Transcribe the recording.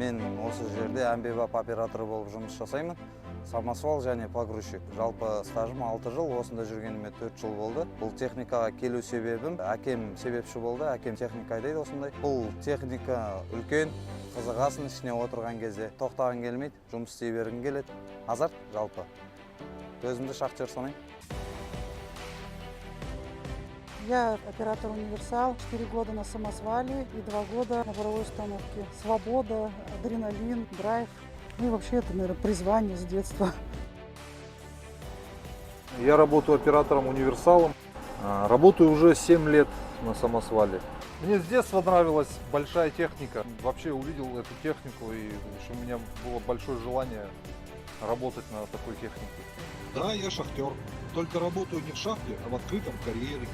Мен осы жерде әмбебап операторы болып жұмыс жасаймын. Самосвал және погрузчик. Жалпы стажым 6 жыл, осында жүргеніме 4 жыл болды. Бұл техникаға келу себебім, әкем себепші болды, әкем техника айдайды осындай. Бұл техника үлкен, қызығасын ішіне отырған кезде тоқтаған келмейді, жұмыс істей бергің келеді. Азарт жалпы. Өзімді шахтер санаймын. Я оператор «Универсал», 4 года на самосвале и 2 года на буровой установке. Свобода, адреналин, драйв. Ну и вообще это, наверное, призвание с детства. Я работаю оператором «Универсалом». Работаю уже 7 лет на самосвале. Мне с детства нравилась большая техника. Вообще увидел эту технику, и у меня было большое желание работать на такой технике. Да, я шахтер. Только работаю не в шахте, а в открытом карьере.